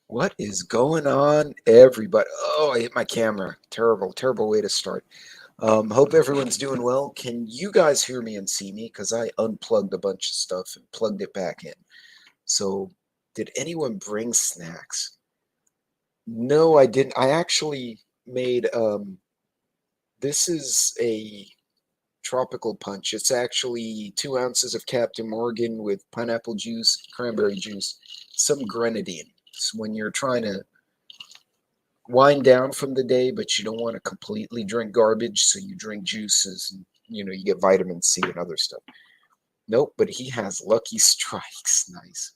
What is going on, everybody? Oh, I hit my camera. Terrible, terrible way to start. Hope everyone's doing well. Can you guys hear me and see me? Because I unplugged a bunch of stuff and plugged it back in. So, did anyone bring snacks? No, I didn't. I actually made, this is a tropical punch. It's actually 2 ounces of Captain Morgan with pineapple juice, cranberry juice, some grenadine. So when you're trying to wind down from the day, but you don't want to completely drink garbage, so you drink juices and you get vitamin C and other stuff. Nope, but he has Lucky Strikes. Nice.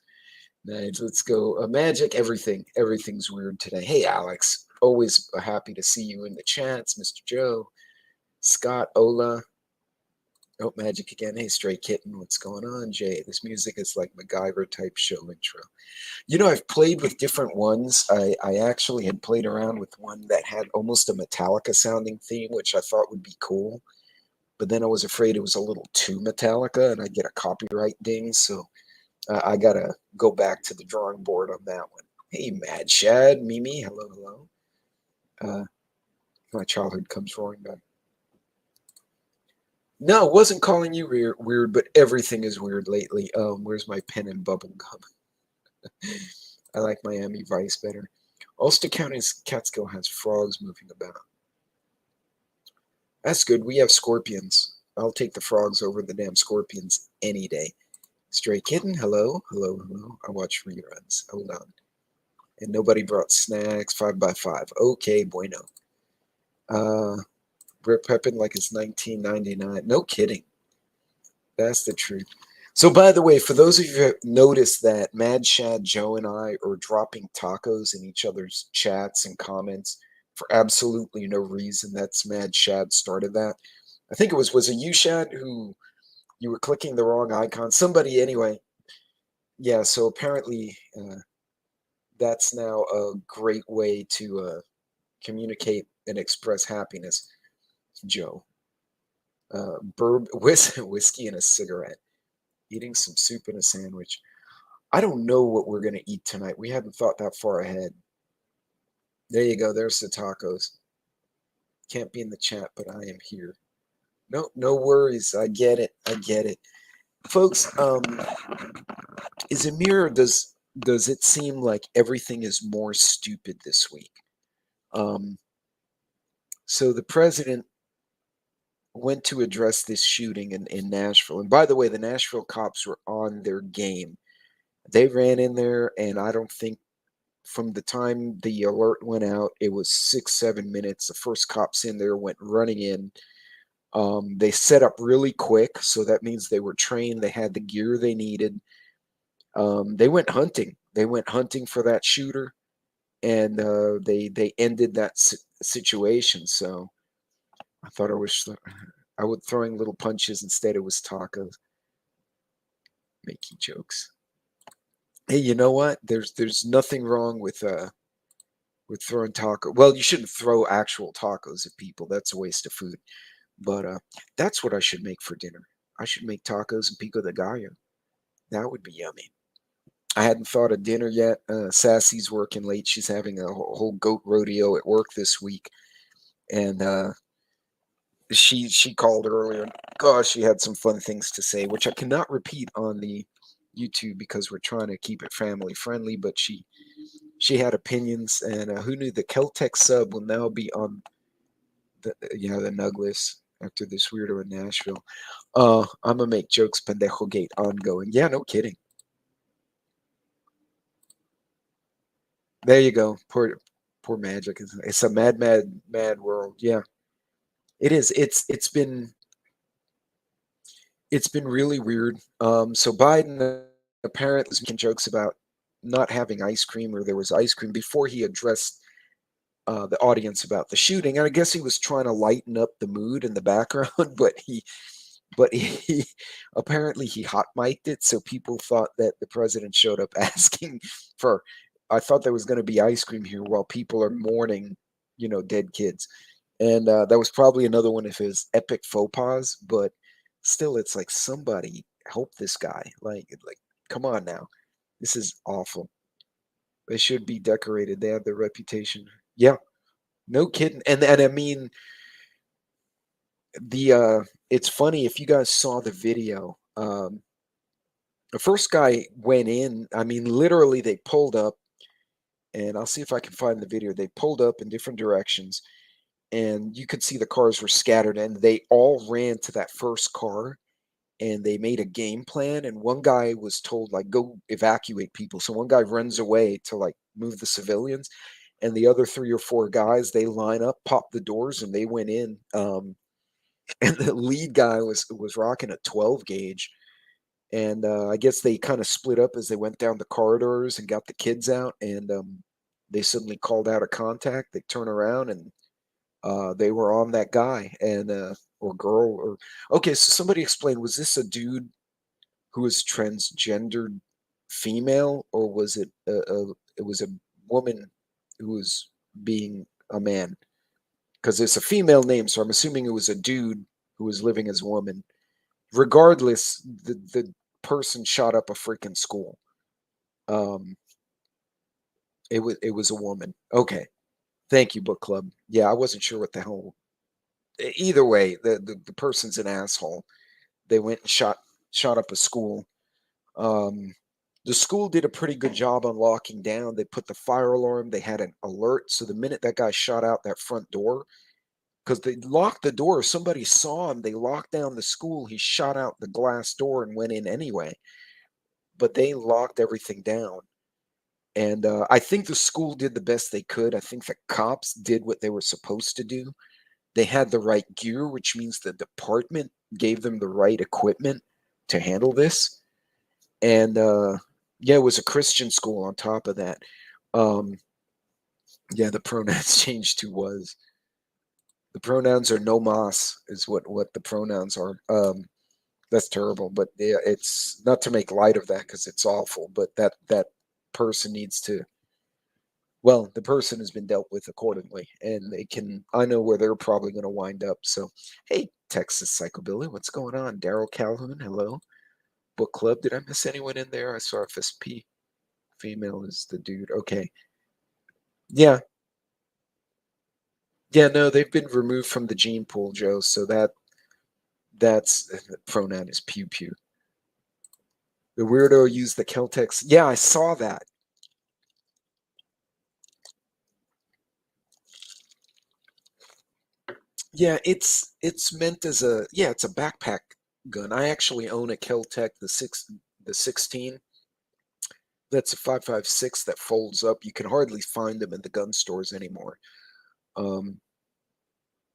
Nice. Let's go. Magic, everything's weird today. Hey, Alex. Always happy to see you in the chats, Mr. Joe. Scott, Ola. Oh, Magic again. Hey, Stray Kitten, what's going on? Jay, this music is like MacGyver type show intro. I've played with different ones. I actually had played around with one that had almost a Metallica sounding theme, which I thought would be cool. But then I was afraid it was a little too Metallica and I'd get a copyright ding. So I got to go back to the drawing board on that one. Hey, Mad Shad, Mimi, hello, hello. Uh, my childhood comes roaring back. No, it wasn't calling you weird, but everything is weird lately. Where's my pen and bubble gum? I like Miami Vice better. Ulster County's Catskill has frogs moving about. That's good. We have scorpions. I'll take the frogs over the damn scorpions any day. Stray Kitten, hello, hello, hello. I watch reruns. Hold on. And nobody brought snacks. 5x5. Okay, bueno. We're prepping like it's 1999. No kidding. That's the truth. So, by the way, for those of you who have noticed that Mad Shad, Joe, and I are dropping tacos in each other's chats and comments for absolutely no reason, that's Mad Shad started that. I think was it you, Shad, who you were clicking the wrong icon? Somebody, anyway. Yeah, so apparently that's now a great way to communicate and express happiness. Joe. Whiskey and a cigarette. Eating some soup and a sandwich. I don't know what we're going to eat tonight. We haven't thought that far ahead. There you go. There's the tacos. Can't be in the chat, but I am here. No, no worries. I get it. I get it. Folks, is it me, or does it seem like everything is more stupid this week? Um, so the president went to address this shooting in Nashville. And by the way, the Nashville cops were on their game. They ran in there, and I don't think from the time the alert went out, it was 6, 7 minutes. The first cops in there went running in. They set up really quick, so that means they were trained. They had the gear they needed. They went hunting. They went hunting for that shooter, and they ended that situation. So I thought I was throwing little punches. Instead, it was tacos. Makey jokes. Hey, you know what? There's nothing wrong with throwing taco. Well, you shouldn't throw actual tacos at people. That's a waste of food. But that's what I should make for dinner. I should make tacos and pico de gallo. That would be yummy. I hadn't thought of dinner yet. Sassy's working late. She's having a whole goat rodeo at work this week, and she called earlier. Gosh, she had some fun things to say, which I cannot repeat on the YouTube because we're trying to keep it family friendly. But she had opinions, and who knew the Keltec sub will now be on the Nugless after this weirdo in Nashville. I'm gonna make jokes, pendejo gate ongoing. Yeah, no kidding. There you go. Poor Magic. It's a mad world. Yeah, it is. It's been really weird. So Biden apparently was making jokes about not having ice cream, or there was ice cream, before he addressed the audience about the shooting. And I guess he was trying to lighten up the mood in the background, but he apparently he hot mic'd it, so people thought that the president showed up asking for. I thought there was going to be ice cream here while people are mourning, dead kids, and that was probably another one of his epic faux pas. But still, it's like, somebody help this guy. Like, come on now, this is awful. They should be decorated. They have their reputation. Yeah, no kidding. And I mean, it's funny if you guys saw the video. The first guy went in. I mean, literally, they pulled up, and I'll see if I can find the video. They pulled up in different directions, and you could see the cars were scattered, and they all ran to that first car, and they made a game plan. And one guy was told, like, go evacuate people. So one guy runs away to like move the civilians, and the other three or four guys, they line up, pop the doors, and they went in. And the lead guy was rocking a 12 gauge, and I guess they kind of split up as they went down the corridors and got the kids out, and they suddenly called out of contact. They turn around, and they were on that guy and or girl or okay. So somebody explain: was this a dude who was transgendered female, or was it was a woman who was being a man? Because it's a female name, so I'm assuming it was a dude who was living as a woman. Regardless, the person shot up a freaking school. Um, it was a woman. Okay, thank you, book club. Yeah, I wasn't sure what the hell. Either way, the person's an asshole. They went and shot up a school. Um, the school did a pretty good job on locking down. They put the fire alarm. They had an alert. So the minute that guy shot out that front door, because they locked the door, if somebody saw him, they locked down the school. He shot out the glass door and went in anyway. But they locked everything down. And I think the school did the best they could. I think the cops did what they were supposed to do. They had the right gear, which means the department gave them the right equipment to handle this. And yeah, it was a Christian school on top of that. Um, yeah, the pronouns changed to was. The pronouns are no mas is what the pronouns are. That's terrible, but yeah, it's not to make light of that because it's awful. But that person needs to. Well, the person has been dealt with accordingly, and they can. I know where they're probably going to wind up. So, hey, Texas Psychobilly, what's going on? Daryl Calhoun, hello. Book club. Did I miss anyone in there? I saw FSP. Female is the dude. Okay. Yeah. Yeah, no, they've been removed from the gene pool, Joe. So that's the pronoun is pew pew. The weirdo used the Celtex. Yeah, I saw that. Yeah, it's meant as a yeah, it's a backpack gun. I actually own a Keltec the 16. That's a 5.56 that folds up. You can hardly find them in the gun stores anymore. Um,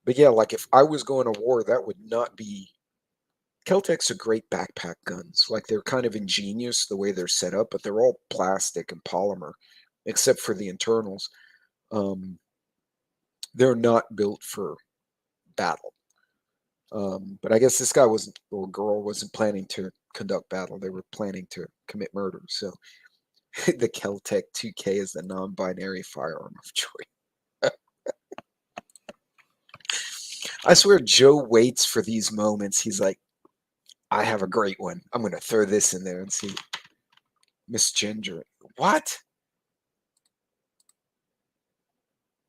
but yeah, like if I was going to war, that would not be. Keltecs are great backpack guns. Like they're kind of ingenious the way they're set up, but they're all plastic and polymer, except for the internals. Um, they're not built for battle. But I guess this guy wasn't, or girl wasn't planning to conduct battle. They were planning to commit murder. So the Keltec 2K is the non-binary firearm of choice. I swear Joe waits for these moments. He's like, I have a great one. I'm going to throw this in there and see. Misgender. What?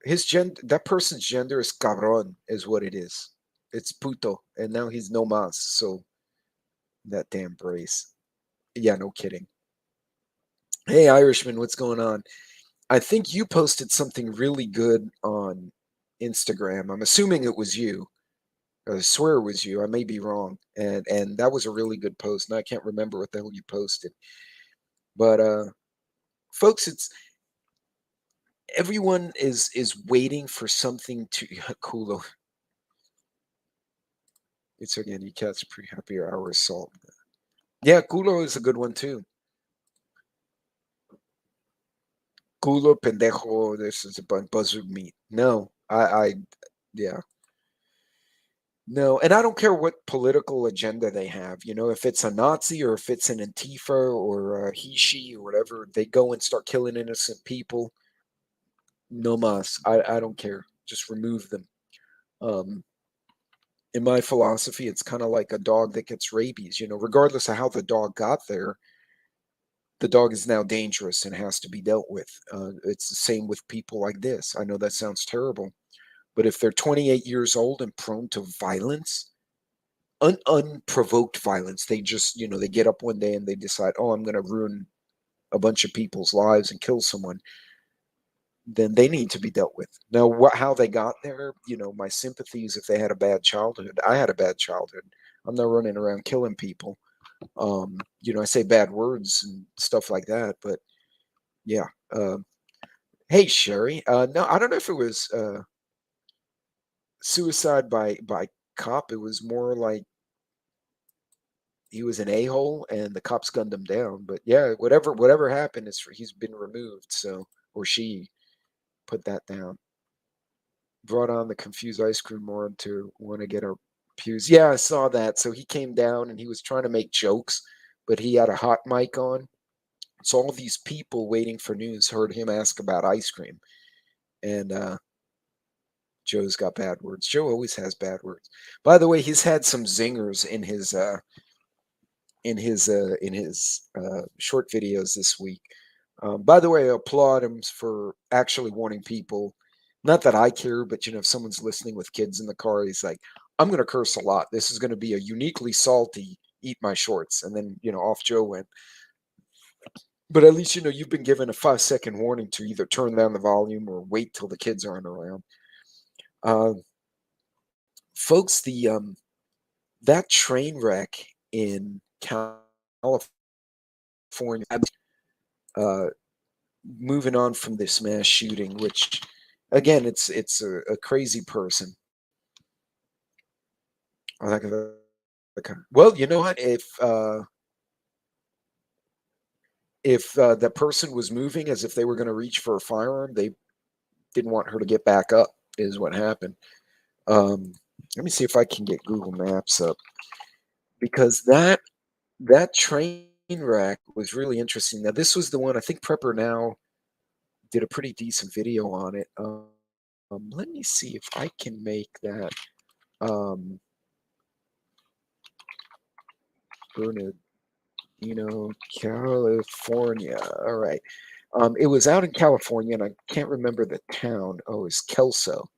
That person's gender is cabron, is what it is. It's puto. And now he's no mas. So that damn brace. Yeah, no kidding. Hey, Irishman, what's going on? I think you posted something really good on Instagram. I'm assuming it was you. I swear it was you. I may be wrong. And that was a really good post. And I can't remember what the hell you posted. But folks, it's everyone is waiting for something to cool. It's again, you catch pretty happy hour assault. Yeah, culo is a good one too. Culo pendejo. This is a buzzard meat. No, yeah. No, and I don't care what political agenda they have. You know, if it's a Nazi or if it's an Antifa or a he, she, or whatever, they go and start killing innocent people. No mas. I don't care. Just remove them. Um, in my philosophy, it's kind of like a dog that gets rabies. You know, regardless of how the dog got there, the dog is now dangerous and has to be dealt with. It's the same with people like this. I know that sounds terrible, but if they're 28 years old and prone to violence, unprovoked violence, they just, they get up one day and they decide, oh, I'm going to ruin a bunch of people's lives and kill someone, then they need to be dealt with. Now, how they got there, my sympathies if they had a bad childhood. I had a bad childhood. I'm not running around killing people. I say bad words and stuff like that, but yeah. Hey, Sherry. No, I don't know if it was suicide by cop. It was more like he was an a-hole and the cops gunned him down. But yeah, whatever happened is he's been removed. So, or she put that down. Brought on the confused ice cream moron to want to get our pews. Yeah, I saw that. So he came down and he was trying to make jokes, but he had a hot mic on. So all these people waiting for news heard him ask about ice cream. And Joe's got bad words. Joe always has bad words. By the way, he's had some zingers in his short videos this week. By the way, I applaud him for actually wanting people. Not that I care, but if someone's listening with kids in the car, he's like, "I'm going to curse a lot. This is going to be a uniquely salty. Eat my shorts." And then off Joe went. But at least you've been given a 5-second warning to either turn down the volume or wait till the kids aren't around. Uh, Folks, that train wreck in California. Uh, Moving on from this mass shooting, which again, it's a crazy person. Well, you know what? If the person was moving as if they were going to reach for a firearm, they didn't want her to get back up. Is what happened. Let me see if I can get Google Maps up, because that train wreck was really interesting. Now, this was the one I think Prepper Now did a pretty decent video on it. Let me see if I can make that. Bernardino, California. All right. It was out in California, and I can't remember the town. Oh, it's Kelso.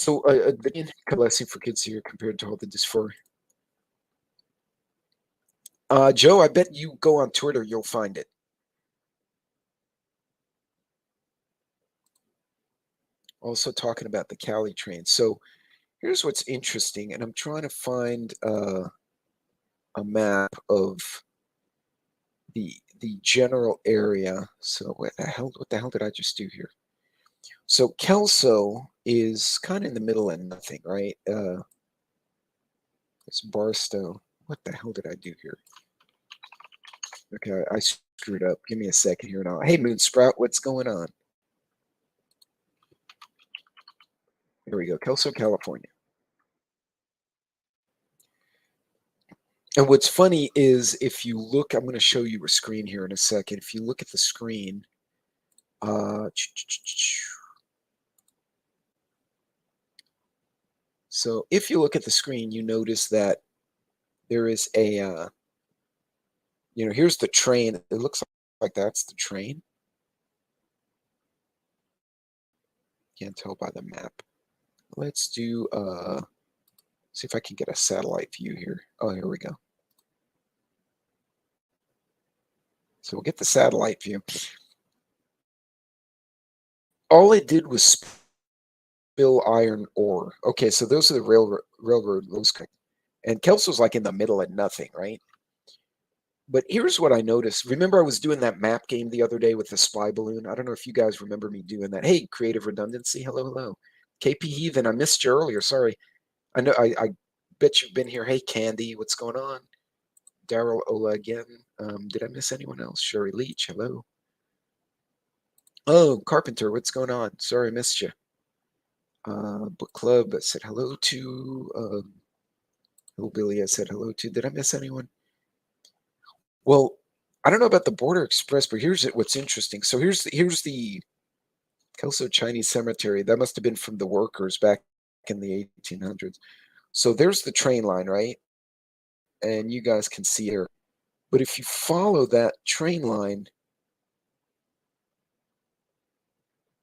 So, the blessing for kids here compared to all the dysphoria. Joe, I bet you go on Twitter, you'll find it. Also talking about the Cali train. So here's what's interesting, and I'm trying to find a map of the general area. So what the hell did I just do here? So Kelso is kind of in the middle of nothing, right? It's Barstow. What the hell did I do here? Okay, I screwed up. Give me a second here now. Hey, Moonsprout, what's going on? Here we go, Kelso, California. And what's funny is if you look, I'm going to show you a screen here in a second. If you look at the screen, so if you look at the screen, you notice that there is a, here's the train. It looks like that's the train. Can't tell by the map. Let's do, see if I can get a satellite view here. Oh, here we go. So we'll get the satellite view. All it did was spill iron ore. Okay, so those are the railroad lows. And Kelso's like in the middle of nothing, right? But here's what I noticed. Remember I was doing that map game the other day with the spy balloon? I don't know if you guys remember me doing that. Hey, Creative Redundancy. Hello, hello. KP Heathen, I missed you earlier. Sorry. I know I bet you've been here. Hey, Candy, what's going on? Daryl Ola again. Did I miss anyone else? Sherry Leach, hello. Oh, Carpenter, what's going on? Sorry, I missed you. Book Club, I said hello to. Billy, I said hello to. Did I miss anyone? Well, I don't know about the Border Express, but here's what's interesting. So here's the Kelso Chinese Cemetery. That must have been from the workers back in the 1800s. So there's the train line, right? And you guys can see it. But if you follow that train line,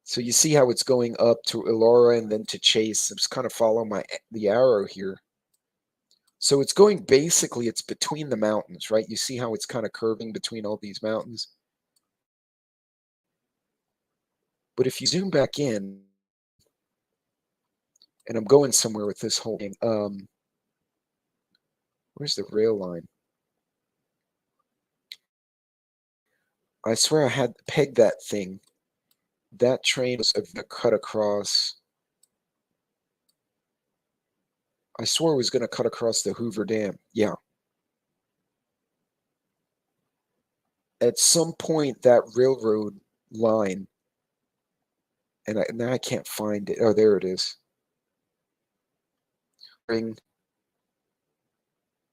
so you see how it's going up to Elora and then to Chase. I'm just kind of follow the arrow here. So it's going basically, it's between the mountains, right? You see how it's kind of curving between all these mountains? But if you zoom back in, and I'm going somewhere with this whole thing, where's the rail line? I swear I had pegged that thing. That train was cut across. I swore it was going to cut across the Hoover Dam. Yeah. At some point, that railroad line, and now I can't find it. Oh, there it is.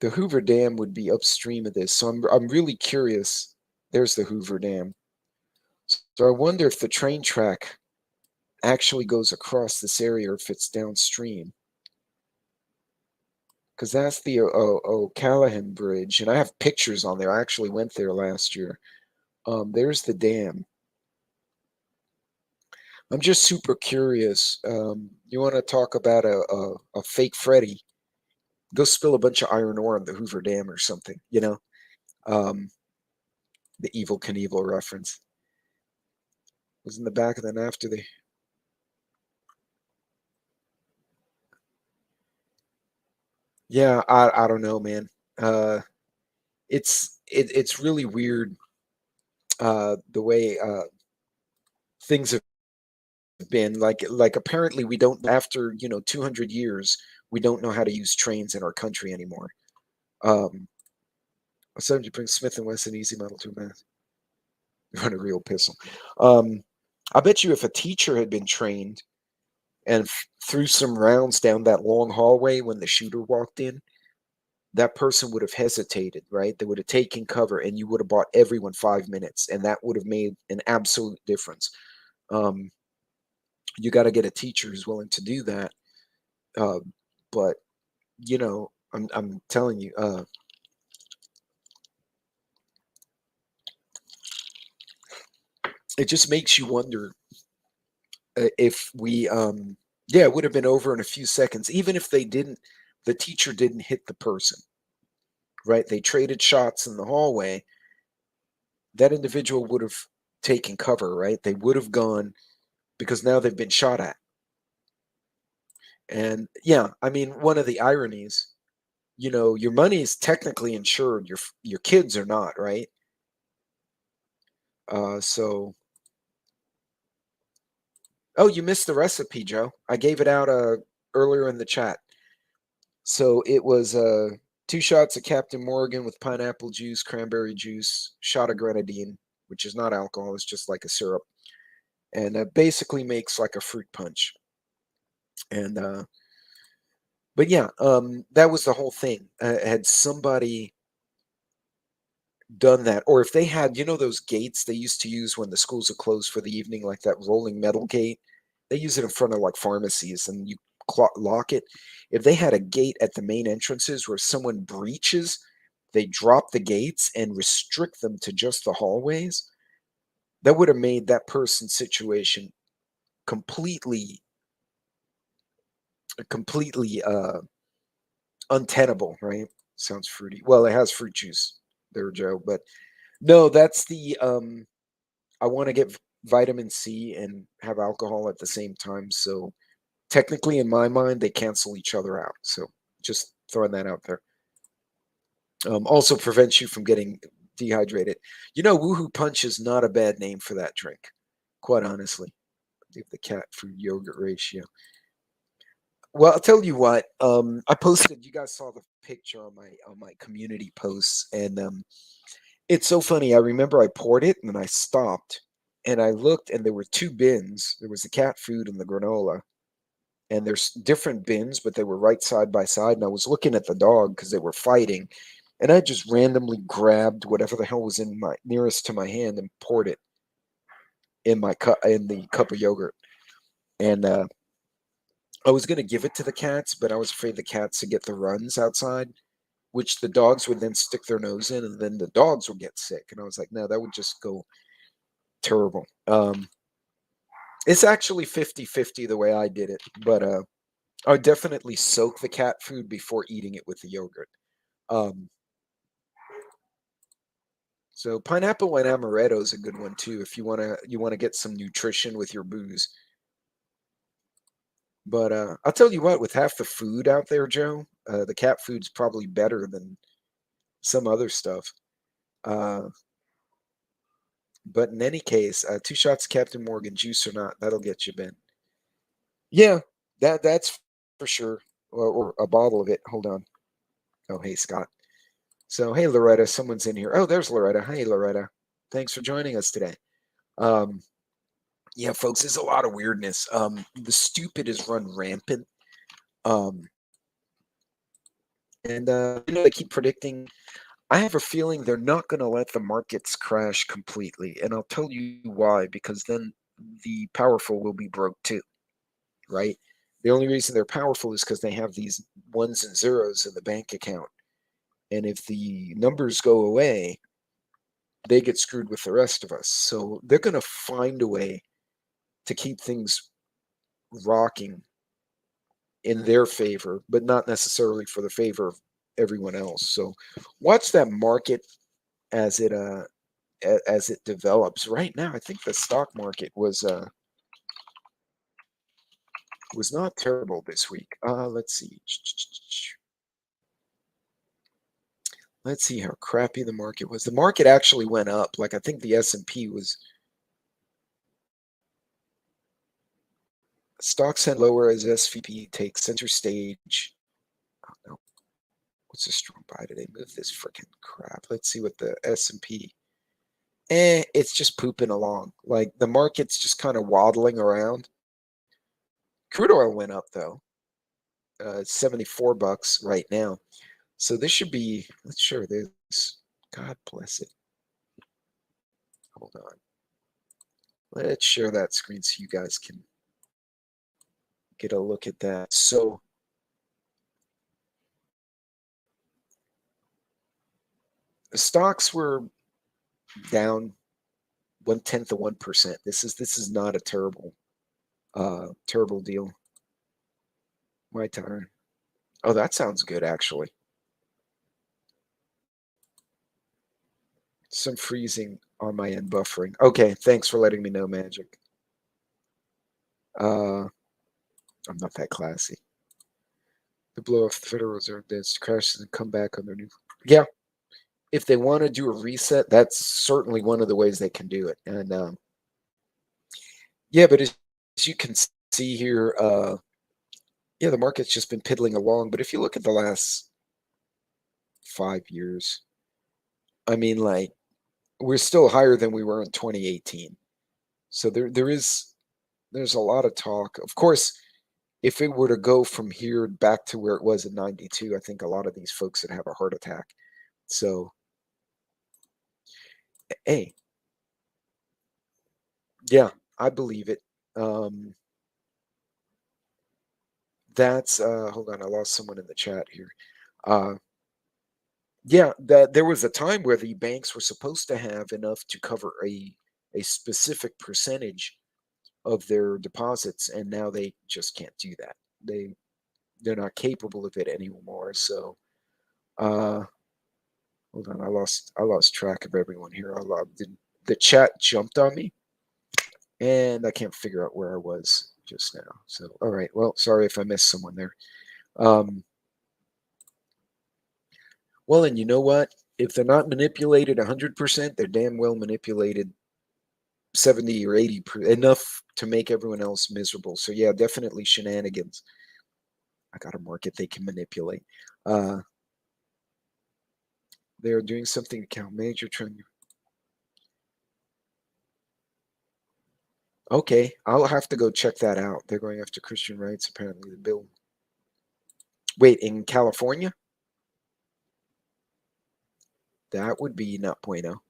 The Hoover Dam would be upstream of this, so I'm really curious. There's the Hoover Dam. So I wonder if the train track actually goes across this area or if it's downstream. Because that's the O'Callahan Bridge, and I have pictures on there. I actually went there last year. There's the dam. I'm just super curious. You want to talk about a fake Freddy? Go spill a bunch of iron ore on the Hoover Dam or something, you know? The Evil Knievel reference was in the back, and then after the yeah, I don't know, man. It's really weird the way things have been. Like apparently we don't, after 200 years, we don't know how to use trains in our country anymore. Somebody bring Smith and Wesson Easy Model 2 Math. Run a real pistol. I bet you if a teacher had been trained and threw some rounds down that long hallway when the shooter walked in, that person would have hesitated, right? They would have taken cover, and you would have bought everyone 5 minutes, and that would have made an absolute difference. You got to get a teacher who's willing to do that. But I'm telling you, it just makes you wonder if we, yeah, it would have been over in a few seconds, even if the teacher didn't hit the person, right? They traded shots in the hallway. That individual would have taken cover, right? They would have gone because now they've been shot at. And yeah, I mean, one of the ironies, your money is technically insured, your kids are not, right? So oh, you missed the recipe, Joe. I gave it out earlier in the chat. So it was 2 shots of Captain Morgan with pineapple juice, cranberry juice, shot of grenadine, which is not alcohol, it's just like a syrup, and basically makes like a fruit punch. And but yeah, that was the whole thing. Had somebody done that, or if they had, those gates they used to use when the schools are closed for the evening, like that rolling metal gate, they use it in front of like pharmacies, and you lock it. If they had a gate at the main entrances where someone breaches, they drop the gates and restrict them to just the hallways, that would have made that person's situation completely untenable, right? Sounds fruity. Well, it has fruit juice there, Joe, but no, that's the I want to get vitamin C and have alcohol at the same time. So technically, in my mind, they cancel each other out. So just throwing that out there. Also prevents you from getting dehydrated. Woohoo Punch is not a bad name for that drink, quite honestly. Give the cat food yogurt ratio. Well, I'll tell you what. I posted. You guys saw the picture on my community posts, and it's so funny. I remember I poured it and then I stopped and I looked, and there were 2 bins. There was the cat food and the granola. And there's different bins, but they were right side by side. And I was looking at the dog because they were fighting. And I just randomly grabbed whatever the hell was in my nearest to my hand and poured it in the cup of yogurt. And I was going to give it to the cats, but I was afraid the cats would get the runs outside, which the dogs would then stick their nose in, and then the dogs would get sick. And I was like, no, that would just go terrible. It's actually 50-50 the way I did it, but I would definitely soak the cat food before eating it with the yogurt. Um, so pineapple and amaretto is a good one too if you wanna get some nutrition with your booze. But I'll tell you what, with half the food out there, Joe, the cat food's probably better than some other stuff. Uh, but in any case, 2 shots of Captain Morgan, juice or not, that'll get you, Ben. Yeah, that's for sure. Or a bottle of it. Hold on. Oh, hey, Scott. So, hey, Loretta, someone's in here. Oh, there's Loretta. Hey, Loretta. Thanks for joining us today. Um, yeah, folks, there's a lot of weirdness. The stupid is run rampant. Um, and they keep predicting. I have a feeling they're not going to let the markets crash completely, and I'll tell you why. Because then the powerful will be broke too, right? The only reason they're powerful is because they have these ones and zeros in the bank account, and if the numbers go away, they get screwed with the rest of us. So they're going to find a way to keep things rocking in their favor, but not necessarily for the favor of everyone else. So watch that market as it develops. Right now, I think the stock market was not terrible this week. Let's see. Let's see how crappy the market was. The market actually went up. Like I think the S&P was stocks head lower as SVP takes center stage. Oh, no. What's a strong buy today? Move this freaking crap. Let's see what the S&P. It's just pooping along. Like the market's just kind of waddling around. Crude oil went up though. It's $74 right now. So this should be. Let's share this. God bless it. Hold on. Let's share that screen so you guys can get a look at that. So the stocks were down 0.1%. This is not a terrible deal. My turn. Oh, that sounds good actually. Some freezing on my end, buffering. Okay, thanks for letting me know, Magic. I'm not that classy. To blow off the Federal Reserve debts, crashes and come back on their new. Yeah, if they want to do a reset, that's certainly one of the ways they can do it. And yeah, but as you can see here, yeah, the market's just been piddling along. But if you look at the last 5 years, I mean, like we're still higher than we were in 2018. So there's a lot of talk. Of course, if it were to go from here back to where it was in 92, I think a lot of these folks would have a heart attack. So, hey, yeah, I believe it. Um, that's hold on, I lost someone in the chat here. Uh, yeah, that there was a time where the banks were supposed to have enough to cover a specific percentage of their deposits, and now they just can't do that. They're not capable of it anymore. So, uh, hold on, I lost track of everyone here. The chat jumped on me, and I can't figure out where I was just now. So, all right, well, sorry if I missed someone there. Um, well, and you know what? If they're not manipulated 100%, they're damn well manipulated 70 or 80, enough to make everyone else miserable. So yeah, definitely shenanigans. I got a market they can manipulate. Uh, they're doing something to count major trend. Okay, I'll have to go check that out. They're going after Christian rights, apparently. The bill. Wait, in California? That would be not bueno.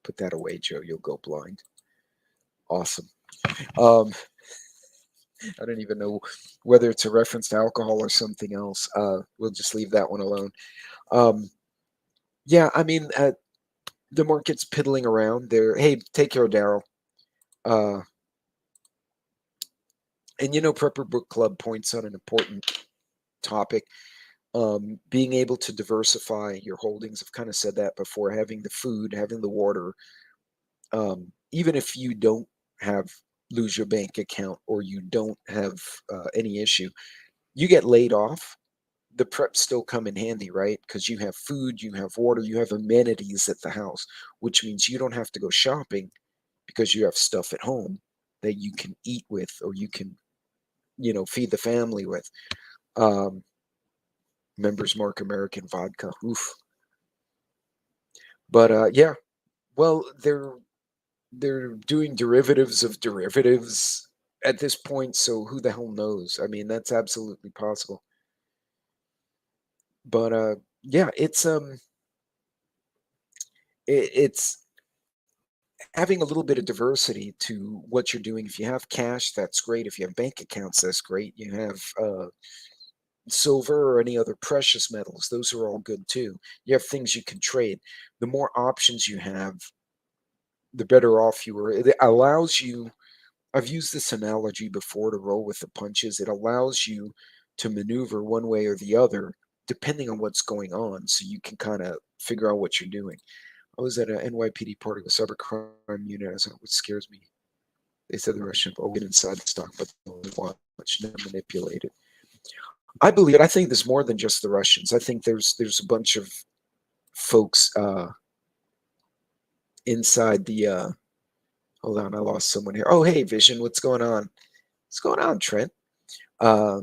Put that away, Joe. You'll go blind. Awesome. Um, I don't even know whether it's a reference to alcohol or something else. We'll just leave that one alone. Um, yeah, I mean, the market's piddling around there. Hey, take care, Daryl. Uh, and Prepper Book Club points on an important topic. Being able to diversify your holdings. I've kind of said that before. Having the food, having the water. Even if you don't have lose your bank account or you don't have any issue, you get laid off. The preps still come in handy, right? Because you have food, you have water, you have amenities at the house, which means you don't have to go shopping because you have stuff at home that you can eat with or you can, feed the family with. Um, Members Mark American vodka. Oof. But yeah, well, they're doing derivatives of derivatives at this point, so who the hell knows? I mean, that's absolutely possible. But yeah, it's having a little bit of diversity to what you're doing. If you have cash, that's great. If you have bank accounts, that's great. You have silver or any other precious metals, those are all good too. You have things you can trade. The more options you have, the better off you are. It allows you, I've used this analogy before to roll with the punches. It allows you to maneuver one way or the other depending on what's going on, so you can kind of figure out what you're doing. I was at a NYPD party with cybercrime unit, which scares me. They said the Russian will get inside the stock, but they'll watch them manipulate it. I believe it. I think there's more than just the Russians. I think there's a bunch of folks inside the. Hold on, I lost someone here. Oh, hey, Vision, what's going on? What's going on, Trent? Uh,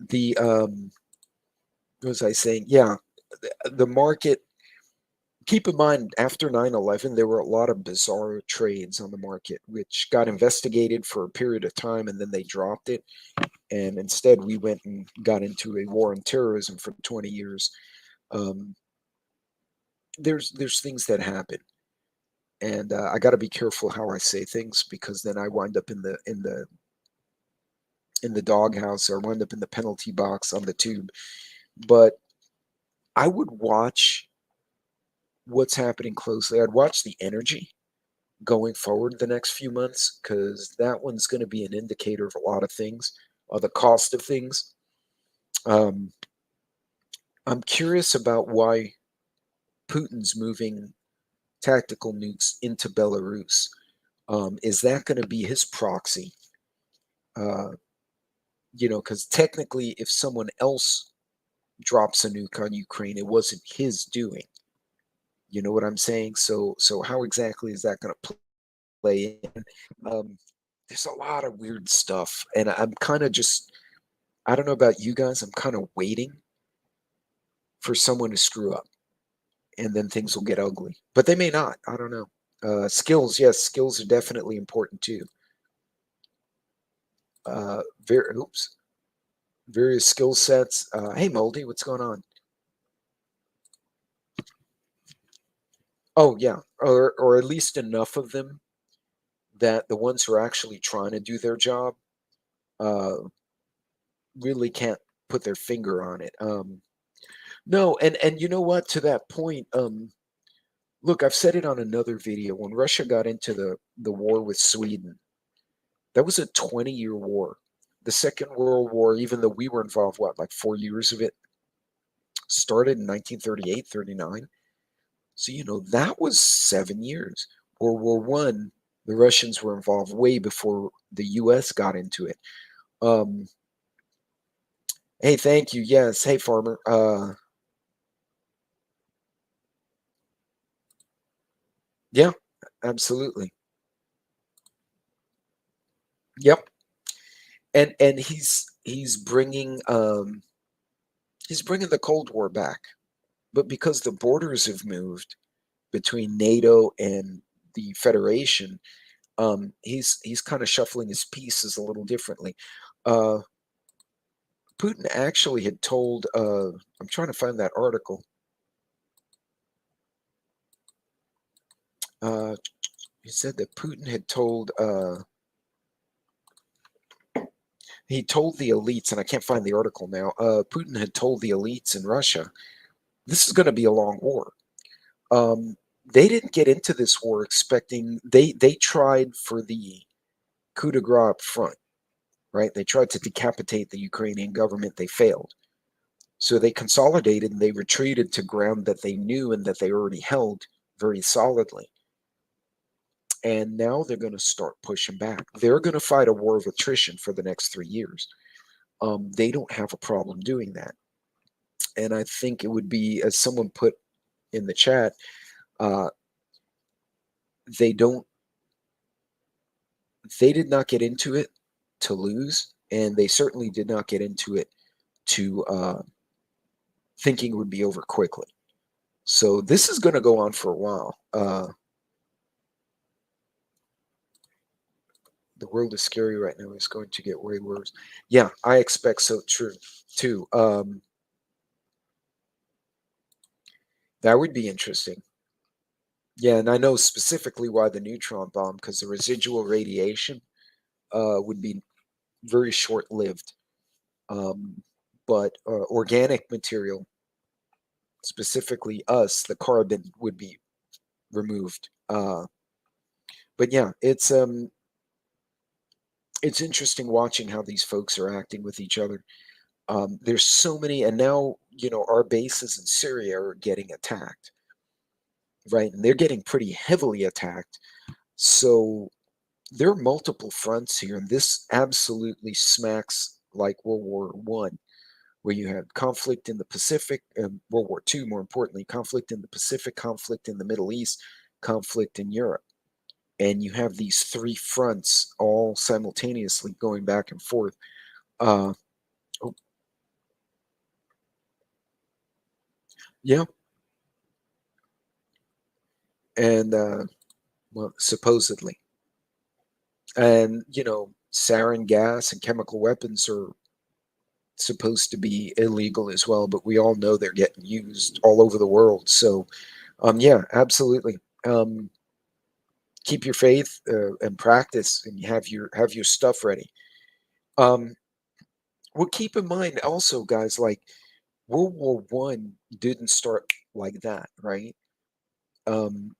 the what was I saying? Yeah, the market. Keep in mind, after 9/11, there were a lot of bizarre trades on the market, which got investigated for a period of time, and then they dropped it. And instead, we went and got into a war on terrorism for 20 years. Um, there's things that happen, and I got to be careful how I say things because then I wind up in the doghouse or wind up in the penalty box on the tube. But I would watch what's happening closely. I'd watch the energy going forward the next few months because that one's going to be an indicator of a lot of things, the cost of things. Um, I'm curious about why Putin's moving tactical nukes into Belarus. Is that going to be his proxy? Uh, because technically, if someone else drops a nuke on Ukraine, it wasn't his doing. You know what I'm saying? So how exactly is that going to play in? Um, there's a lot of weird stuff, and I'm kind of just, I don't know about you guys, I'm kind of waiting for someone to screw up, and then things will get ugly. But they may not. I don't know. Skills, yes, skills are definitely important too. Oops, various skill sets. Hey, Moldy, what's going on? Oh yeah, or at least enough of them that the ones who are actually trying to do their job uh, really can't put their finger on it. No, and you know what? To that point, look, I've said it on another video. When Russia got into the war with Sweden, that was a 20-year war. The Second World War, even though we were involved, what, like 4 years of it, started in 1938, 39. So, that was 7 years. World War One, the Russians were involved way before the US got into it. Um, hey, thank you. Yes. Hey, farmer. Yeah, absolutely. Yep. And he's bringing the Cold War back. But because the borders have moved between NATO and the Federation, he's kind of shuffling his pieces a little differently. Uh, Putin actually had told. I'm trying to find that article. He said that Putin had told. he told the elites, and I can't find the article now. Putin had told the elites in Russia, this is going to be a long war. They didn't get into this war expecting. They tried for the coup de grace up front, right? They tried to decapitate the Ukrainian government. They failed. So they consolidated and they retreated to ground that they knew and that they already held very solidly. And now they're going to start pushing back. They're going to fight a war of attrition for the next 3 years. They don't have a problem doing that. And I think it would be, as someone put in the chat, uh, they don't. They did not get into it to lose, and they certainly did not get into it to thinking it would be over quickly. So this is going to go on for a while. The world is scary right now. It's going to get way worse. Yeah, I expect so too. That would be interesting. Yeah, and I know specifically why the neutron bomb, because the residual radiation would be very short-lived. But organic material, specifically us, the carbon would be removed. But yeah, it's interesting watching how these folks are acting with each other. There's so many, and now our bases in Syria are getting attacked, right? And they're getting pretty heavily attacked. So there are multiple fronts here, and this absolutely smacks like World War One, where you had conflict in the Pacific, and World War II, more importantly, conflict in the Pacific, conflict in the Middle East, conflict in Europe. And you have these three fronts all simultaneously going back and forth. Uh, oh, yeah, and well, supposedly, and sarin gas and chemical weapons are supposed to be illegal as well, but we all know they're getting used all over the world. So, yeah, absolutely. Keep your faith and practice, and have your stuff ready. Um, well, keep in mind also, guys, like World War One didn't start like that, right?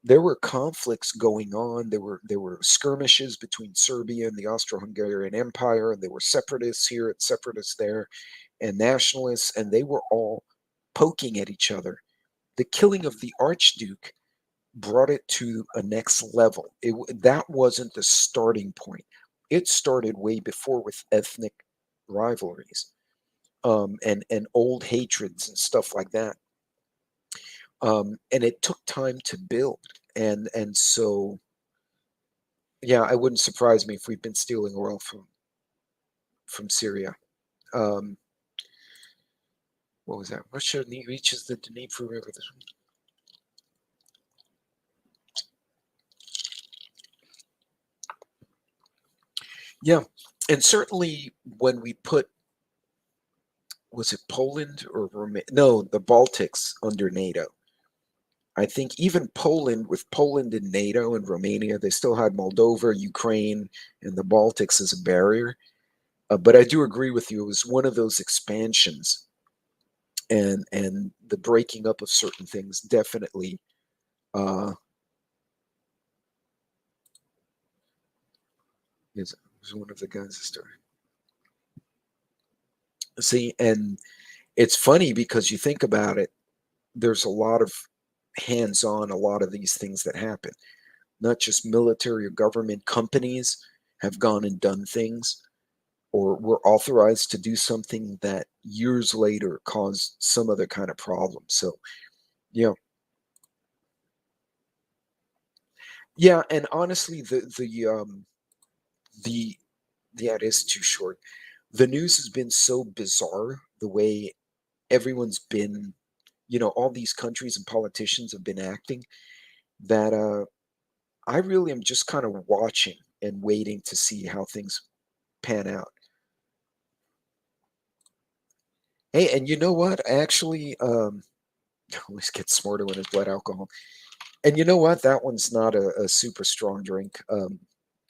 There were conflicts going on. There were skirmishes between Serbia and the Austro-Hungarian Empire, and there were separatists here and separatists there, and nationalists, and they were all poking at each other. The killing of the Archduke brought it to a next level. That wasn't the starting point. It started way before with ethnic rivalries, and old hatreds and stuff like that. And it took time to build, and so yeah, it wouldn't surprise me if we've been stealing oil from Syria. Um, what was that? Russia reaches the Dnipro River. Yeah, and certainly when we put, was it Poland or Romania? No, the Baltics under NATO. I think even Poland, with Poland in NATO and Romania, they still had Moldova, Ukraine, and the Baltics as a barrier. But I do agree with you. It was one of those expansions, and the breaking up of certain things definitely uh, is one of the guns that started. See, and it's funny because you think about it. There's a lot of hands-on, a lot of these things that happen. Not just military or government companies have gone and done things, or were authorized to do something that years later caused some other kind of problem. So, yeah, yeah, and honestly, the yeah, it is too short. The news has been so bizarre the way everyone's been, all these countries and politicians have been acting, that I really am just kind of watching and waiting to see how things pan out. Hey, and you know what? I actually always get smarter when it's blood alcohol. And you know what? That one's not a super strong drink.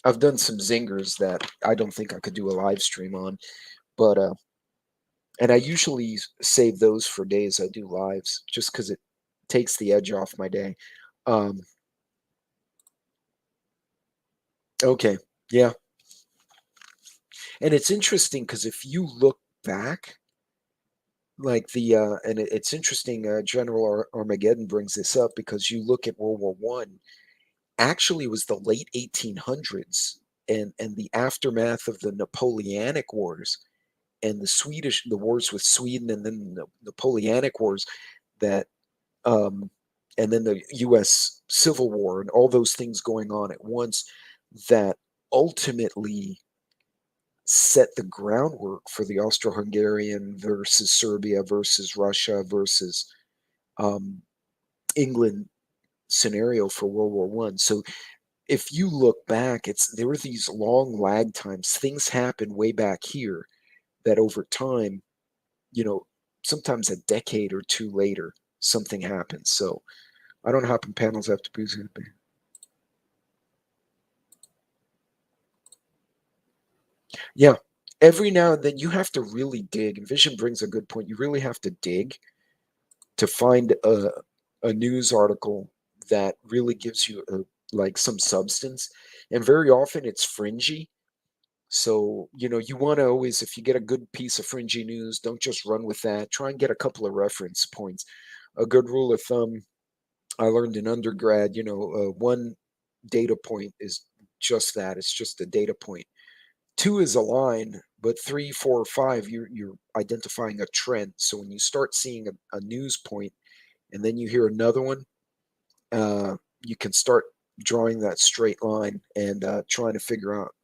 I've done some zingers that I don't think I could do a live stream on. But and I usually save those for days I do lives, just because it takes the edge off my day. Um, okay, yeah, and it's interesting because if you look back, like it's interesting. General Armageddon brings this up because you look at World War One. Actually, it was the late 1800s and the aftermath of the Napoleonic Wars and the wars with Sweden, and then the Napoleonic Wars that um, and then the U.S. Civil War and all those things going on at once that ultimately set the groundwork for the Austro-Hungarian versus Serbia versus Russia versus um, England scenario for World War One. So if you look back, there were these long lag times. Things happen way back here that over time, you know, sometimes a decade or two later, something happens. So I don't hop in panels after booze. Yeah. Every now and then you have to really dig. And Vision brings a good point. You really have to dig to find a news article that really gives you like some substance. And very often it's fringy. So, you want to always, if you get a good piece of fringy news, don't just run with that. Try and get a couple of reference points. A good rule of thumb I learned in undergrad, one data point is just that. It's just a data point. Two is a line, but three, four, five, you're identifying a trend. So when you start seeing a news point and then you hear another one, you can start drawing that straight line and trying to figure out,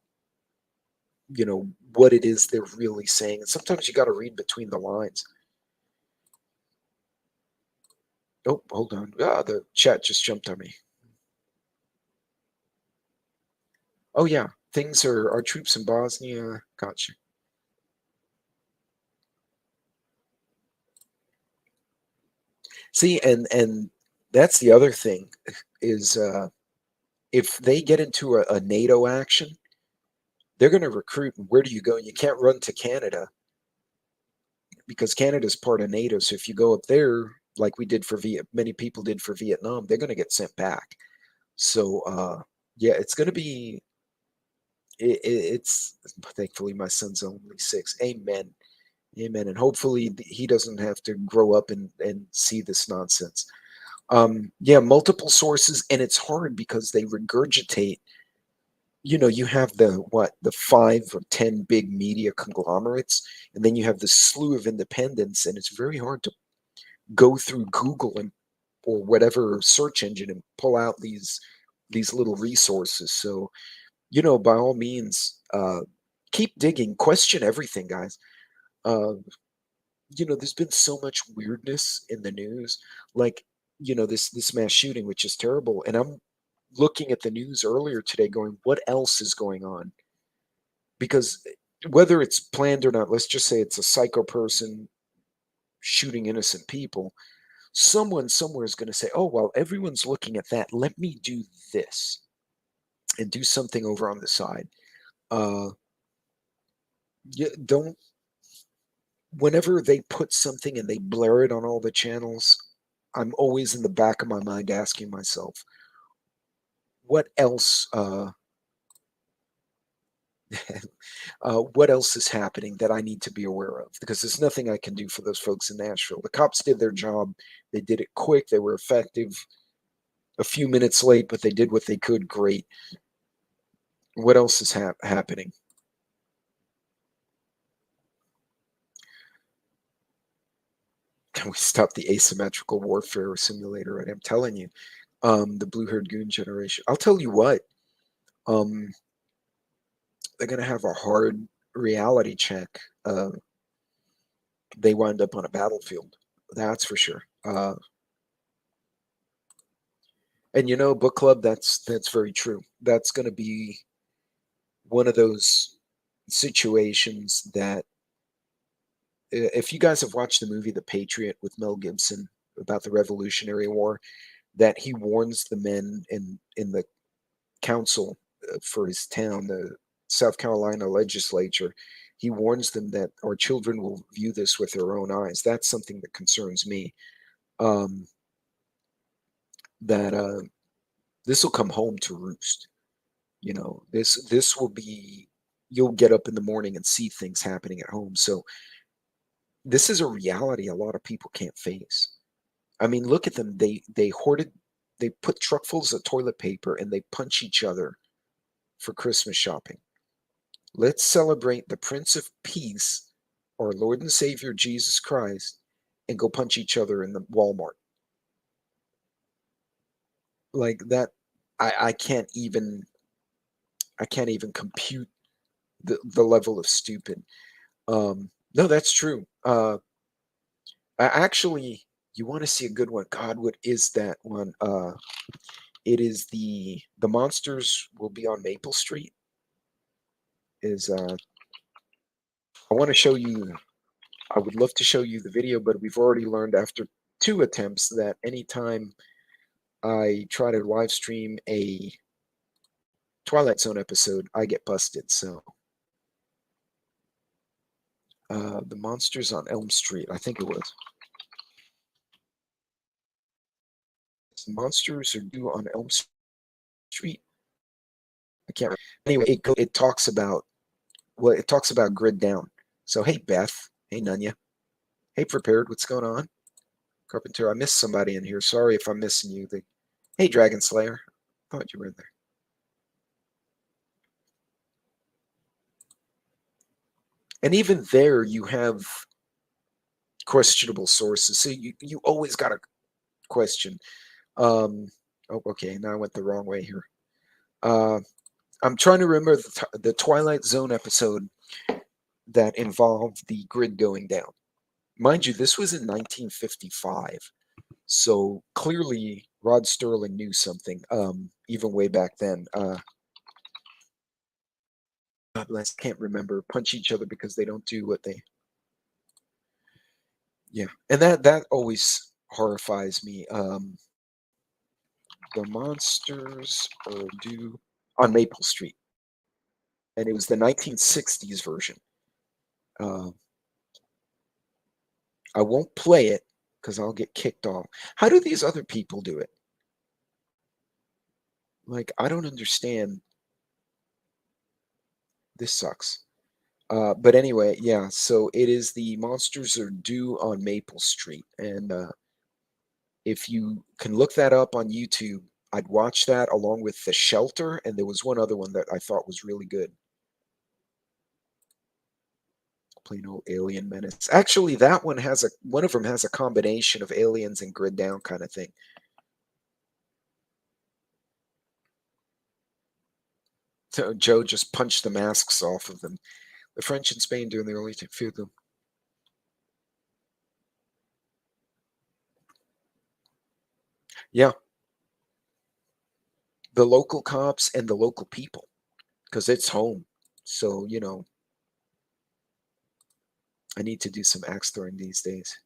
what it is they're really saying. And sometimes you got to read between the lines. Oh, hold on. The chat just jumped on me. Oh yeah, things are our troops in Bosnia. Gotcha. See, and that's the other thing is if they get into a NATO action, they're going to recruit. And where do you go? You can't run to Canada because Canada's part of NATO. So if you go up there, like we did for many people did for Vietnam, they're going to get sent back. So yeah, it's going to be. It's thankfully my son's only 6. Amen, amen, and hopefully he doesn't have to grow up and see this nonsense. Yeah, multiple sources, and it's hard because they regurgitate. You have the 5 or 10 big media conglomerates, and then you have the slew of independents, and it's very hard to go through Google and or whatever search engine and pull out these little resources. So, by all means, keep digging, question everything, guys. Uh, there's been so much weirdness in the news, like this mass shooting, which is terrible, and I'm looking at the news earlier today going, what else is going on? Because whether it's planned or not, let's just say it's a psycho person shooting innocent people, someone somewhere is going to say, oh, well, everyone's looking at that, let me do this and do something over on the side. uh yeah, don't Whenever they put something and they blare it on all the channels, I'm always in the back of my mind asking myself, what else what else is happening that I need to be aware of? Because there's nothing I can do for those folks in Nashville. The cops did their job. They did it quick. They were effective. A few minutes late, but they did what they could. Great. What else is happening? Can we stop the asymmetrical warfare simulator? And I'm telling you, the blue haired goon generation. I'll tell you what. Um, they're gonna have a hard reality check. They wind up on a battlefield. That's for sure. And book club. That's very true. That's going to be one of those situations that if you guys have watched the movie The Patriot with Mel Gibson about the Revolutionary War, that he warns the men in the council for his town, the South Carolina legislature, He warns them that our children will view this with their own eyes. That's something that concerns me. Um, that this will come home to roost. You know, this will be. You'll get up in the morning and see things happening at home. So this is a reality a lot of people can't face. I mean, look at them. They hoarded. They put truckfuls of toilet paper and they punch each other for Christmas shopping. Let's celebrate the Prince of Peace, our Lord and Savior Jesus Christ, and go punch each other in the Walmart. Like that, I can't even compute the level of stupid. No, that's true. Actually, you want to see a good one? God, what is that one? It is the monsters will be on Maple Street. Is I want to show you. I would love to show you the video, but we've already learned after 2 attempts that anytime I try to live stream a Twilight Zone episode, I get busted. So the monsters on Elm Street, I think it was. Monsters are due on Elm Street. I can't remember. Anyway, it talks about it talks about grid down. So hey Beth, hey Nunya, hey Prepared, what's going on? Carpenter, I missed somebody in here. Sorry if I'm missing you. Hey Dragon Slayer, thought you were in there. And even there, you have questionable sources. So you always got to question. Oh, okay. Now I went the wrong way here. I'm trying to remember the Twilight Zone episode that involved the grid going down. Mind you, this was in 1955. So clearly Rod Sterling knew something, even way back then. God bless, can't remember. Punch each other because they don't do what they. Yeah, and that always horrifies me. The monsters are due on Maple Street, and it was the 1960s version. Uh, I won't play it because I'll get kicked off. How do these other people do it? Like, I don't understand. This sucks. But anyway, yeah, so it is the monsters are due on Maple Street. And if you can look that up on YouTube, I'd watch that along with The Shelter. And there was one other one that I thought was really good. Plain old Alien Menace. Actually, that one one of them has a combination of aliens and grid down kind of thing. So Joe just punched the masks off of them. The French in Spain during the early few of them. Yeah, the local cops and the local people, because it's home. So I need to do some axe throwing these days.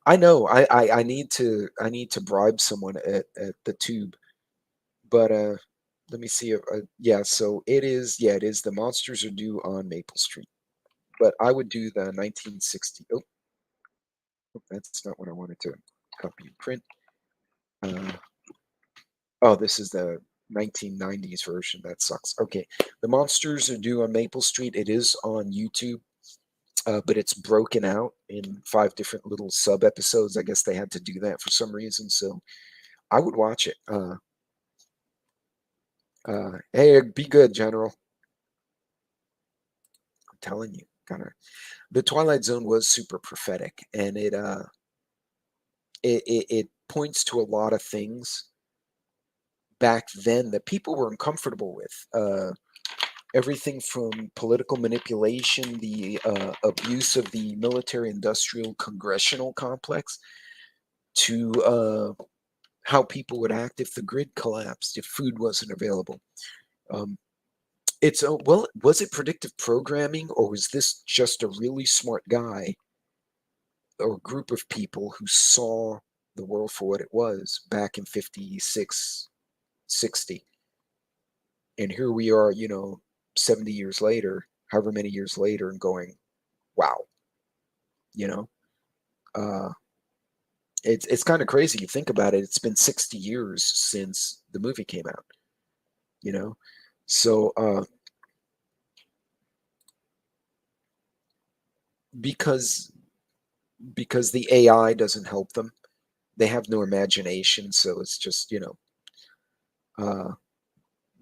I know I need to bribe someone at the tube, but let me see if yeah. So it is the monsters are due on Maple Street, but I would do the 1960. Oh, that's not what I wanted to copy and print. Uh, oh, this is the 1990s version. That sucks. Okay, the monsters are due on Maple Street. It is on YouTube. But it's broken out in 5 different little sub episodes. I guess they had to do that for some reason. So I would watch it. Hey, be good, General. I'm telling you, kind of. The Twilight Zone was super prophetic, and it points to a lot of things back then that people were uncomfortable with. Everything from political manipulation, the abuse of the military-industrial congressional complex, to how people would act if the grid collapsed, if food wasn't available. Um, well, was it predictive programming, or was this just a really smart guy or group of people who saw the world for what it was back in 56, 60? And here we are, 70 years later. however many years later and going, wow, you know, uh, it's kind of crazy. You think about it. It's been 60 years since the movie came out, you know, so because the AI doesn't help them. They have no imagination, so it's just, uh,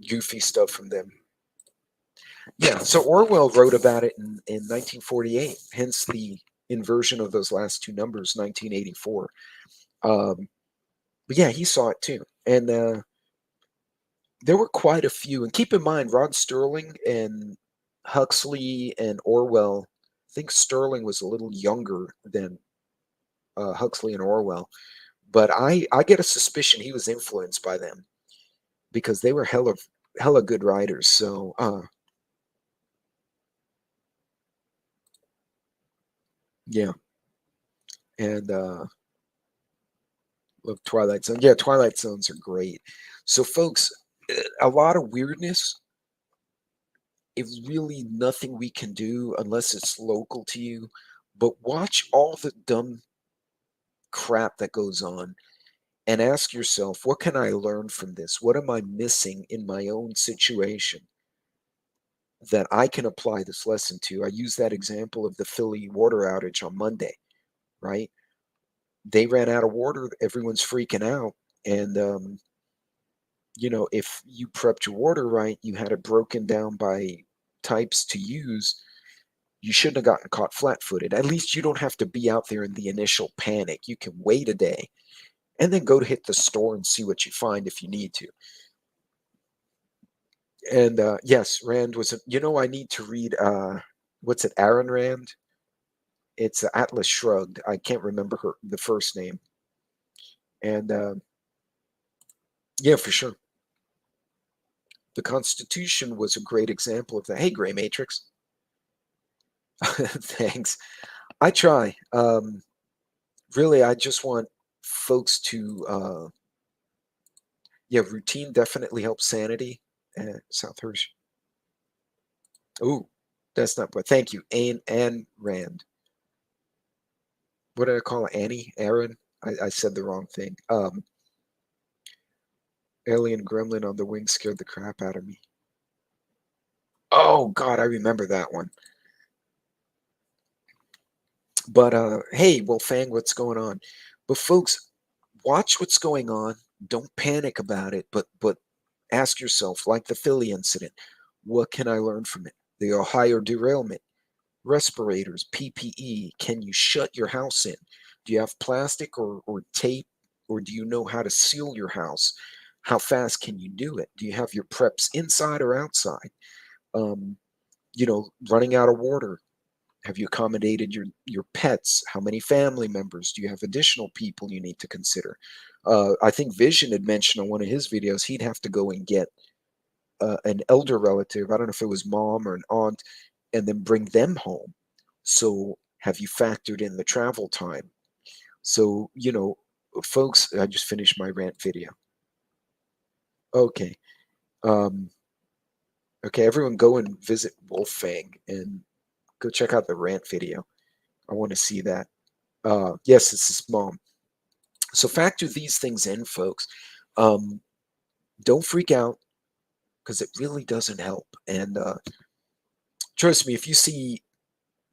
goofy stuff from them. Yeah, so Orwell wrote about it in 1948, hence the inversion of those last two numbers, 1984. But yeah, he saw it too. And there were quite a few. And keep in mind, Rod Sterling and Huxley and Orwell, I think Sterling was a little younger than Huxley and Orwell. But I get a suspicion he was influenced by them because they were hella good writers. So yeah, and love Twilight Zone. Yeah, Twilight Zones are great. So folks, a lot of weirdness. It's really nothing we can do unless it's local to you. But watch all the dumb crap that goes on and ask yourself, what can I learn from this? What am I missing in my own situation that I can apply this lesson to? I use that example of the Philly water outage on Monday, right? They ran out of water, everyone's freaking out. And, if you prepped your water right, you had it broken down by types to use, you shouldn't have gotten caught flat footed. At least you don't have to be out there in the initial panic. You can wait a day and then go to hit the store and see what you find if you need to. And yes, Rand was, I need to read, what's it, Aaron Rand? It's Atlas Shrugged. I can't remember the first name. And yeah, for sure. The Constitution was a great example of that. Hey, Gray Matrix. Thanks. I try. Really, I just want folks to, yeah, routine definitely helps sanity. South Hirsch. Oh, that's not, but thank you. Anne Rand. What did I call it? Annie? Aaron? I said the wrong thing. Alien Gremlin on the wing scared the crap out of me. Oh, God, I remember that one. But hey, well, Fang, what's going on? But folks, watch what's going on. Don't panic about it, but ask yourself, like the Philly incident, what can I learn from it? The Ohio derailment, respirators, PPE. Can you shut your house in? Do you have plastic or tape, or do you know how to seal your house? How fast can you do it? Do you have your preps inside or outside? Um, running out of water. Have you accommodated your pets? How many family members? Do you have additional people you need to consider? I think Vision had mentioned on one of his videos he'd have to go and get an elder relative. I don't know if it was mom or an aunt, and then bring them home. So have you factored in the travel time? So folks, I just finished my rant video. Okay. Um, okay, everyone go and visit Wolfang and go check out the rant video. I want to see that. Yes, it's his mom. So factor these things in, folks. Um, don't freak out because it really doesn't help. And trust me, if you see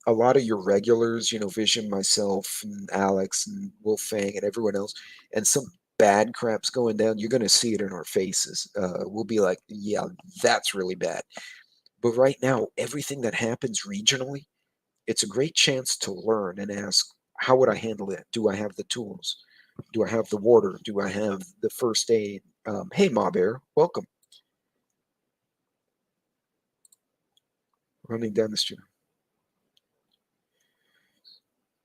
a lot of your regulars, Vision, myself, and Alex, and Wolfang, and everyone else, and some bad crap's going down, you're going to see it in our faces. We'll be like, yeah, that's really bad. But right now, everything that happens regionally, it's a great chance to learn and ask, how would I handle it? Do I have the tools? Do I have the water? Do I have the first aid? Hey, Ma Bear, welcome. Running down the street.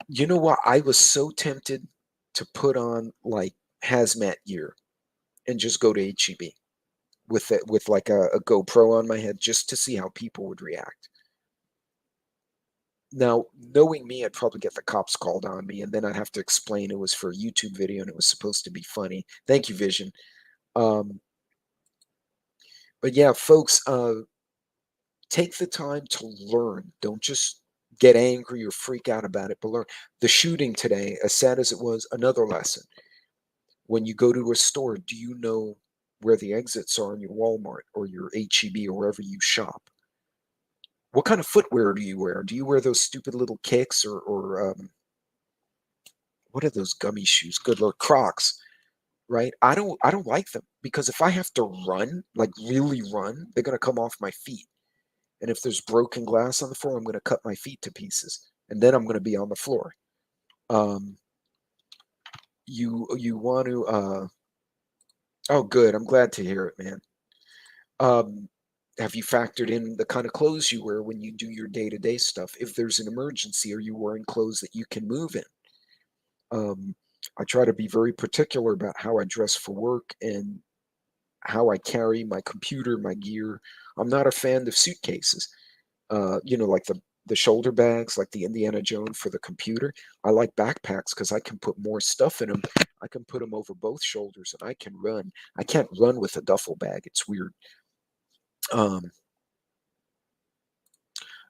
You know what? I was so tempted to put on like hazmat gear and just go to HEB with it, with like a GoPro on my head just to see how people would react. Now, knowing me, I'd probably get the cops called on me, and then I'd have to explain it was for a YouTube video and it was supposed to be funny. Thank you, Vision. Um, but yeah, folks, Take the time to learn. Don't just get angry or freak out about it, but learn. The shooting today, as sad as it was, another lesson. When you go to a store, do you know where the exits are in your Walmart or your HEB or wherever you shop? What kind of footwear do you wear? Do you wear those stupid little kicks or what are those gummy shoes? Good Lord, Crocs, right? I don't like them because if I have to run, like really run, they're gonna come off my feet. And if there's broken glass on the floor, I'm gonna cut my feet to pieces, and then I'm gonna be on the floor. Um, you want to oh good, I'm glad to hear it, man. Um, have you factored in the kind of clothes you wear when you do your day-to-day stuff? If there's an emergency, are you wearing clothes that you can move in? Um, I try to be very particular about how I dress for work and how I carry my computer, my gear. I'm not a fan of suitcases. Like the shoulder bags, like the Indiana Jones for the computer. I like backpacks because I can put more stuff in them. I can put them over both shoulders, and I can run. I can't run with a duffel bag. It's weird. Um,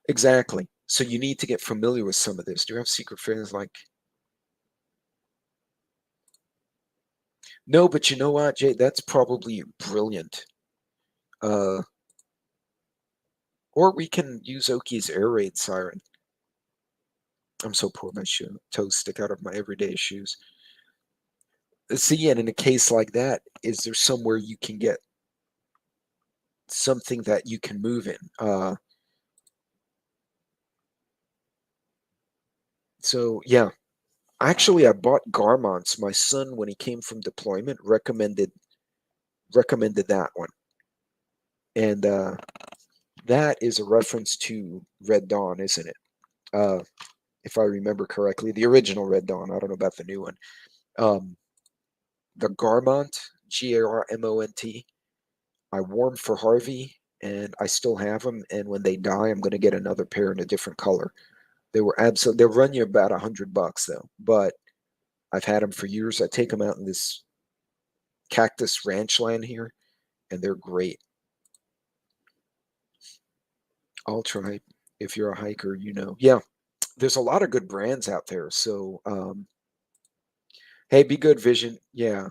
exactly. So you need to get familiar with some of this. Do you have secret friends like? No, but you know what, Jay? That's probably brilliant. Uh, or we can use Oki's air raid siren. I'm so poor. My toes stick out of my everyday shoes. See, and in a case like that, is there somewhere you can get something that you can move in? So yeah, actually, I bought garments. My son, when he came from deployment, recommended that one, and that is a reference to Red Dawn, isn't it? Uh, if I remember correctly, the original Red Dawn. I don't know about the new one. Um, the Garmont, Garmont. I wore them for Harvey, and I still have them. And when they die, I'm going to get another pair in a different color. They were absolutely. They'll run you about $100 though, but I've had them for years. I take them out in this cactus ranch land here, and they're great. I'll try. If you're a hiker, you know. Yeah, there's a lot of good brands out there. So, hey, be good, Vision. Yeah,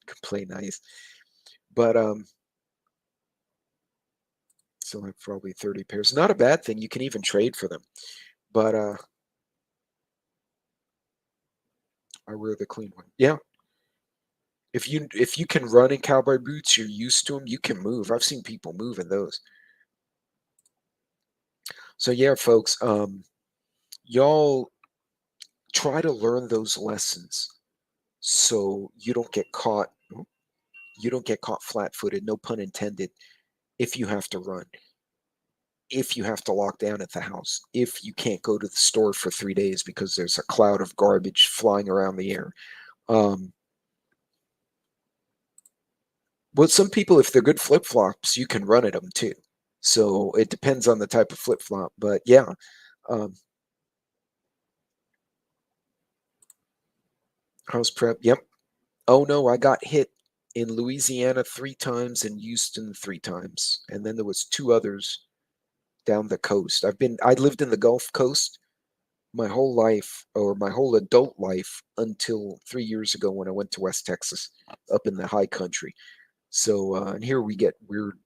can play nice, but still have probably 30 pairs. Not a bad thing. You can even trade for them. But I wear the clean one. Yeah, if you can run in cowboy boots, you're used to them. You can move. I've seen people move in those. So yeah, folks, y'all try to learn those lessons so you don't get caught flat-footed, no pun intended, if you have to run, if you have to lock down at the house, if you can't go to the store for 3 days because there's a cloud of garbage flying around the air. Um, well, some people, if they're good flip-flops, you can run at them too. So it depends on the type of flip-flop, but yeah. Um, house prep, yep. Oh no, I got hit in Louisiana 3 times and Houston 3 times, and then there was 2 others down the coast. I lived in the Gulf Coast my whole life, or my whole adult life, until 3 years ago when I went to West Texas, up in the high country. So, and here we get weird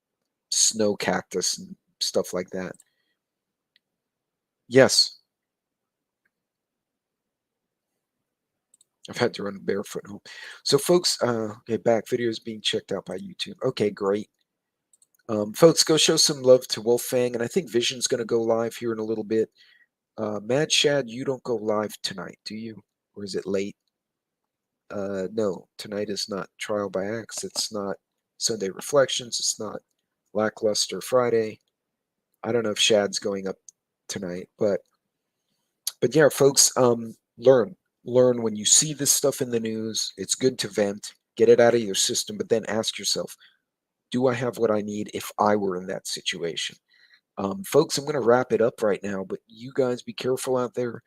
snow cactus and stuff like that. Yes, I've had to run barefoot home. So, folks, okay, back videos being checked out by YouTube. Okay, great. Folks, go show some love to Wolfang, and I think Vision's going to go live here in a little bit. Mad Shad, you don't go live tonight, do you? Or is it late? No, tonight is not Trial by Axe. It's not Sunday Reflections. It's not Lackluster Friday. I don't know if Shad's going up tonight, but yeah, folks, learn when you see this stuff in the news. It's good to vent, get it out of your system, but then ask yourself, do I have what I need if I were in that situation? Folks, I'm going to wrap it up right now, but you guys be careful out there.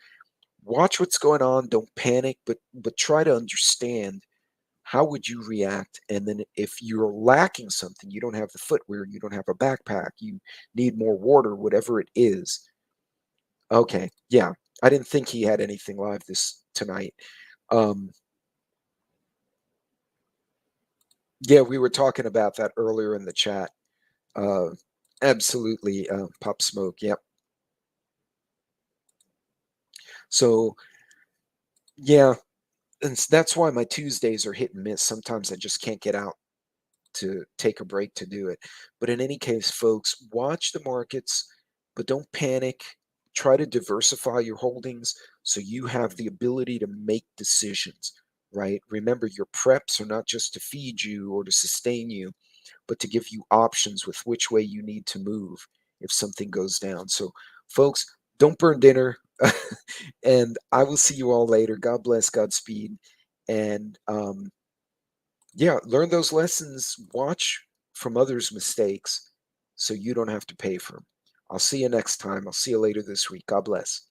Watch what's going on. Don't panic, but try to understand How would you react? And then if you're lacking something, you don't have the footwear, you don't have a backpack, you need more water, whatever it is. Okay, yeah. I didn't think he had anything live this tonight. Um, yeah, we were talking about that earlier in the chat. Uh, absolutely, Pop Smoke. Yep. So yeah, that's why my Tuesdays are hit and miss. Sometimes I just can't get out to take a break to do it. But in any case, folks, watch the markets, but don't panic. Try to diversify your holdings so you have the ability to make decisions, right? Remember, your preps are not just to feed you or to sustain you, but to give you options with which way you need to move if something goes down. So, folks, don't burn dinner. And I will see you all later. God bless, Godspeed. And yeah, learn those lessons, watch from others' mistakes so you don't have to pay for them. I'll see you next time. I'll see you later this week. God bless.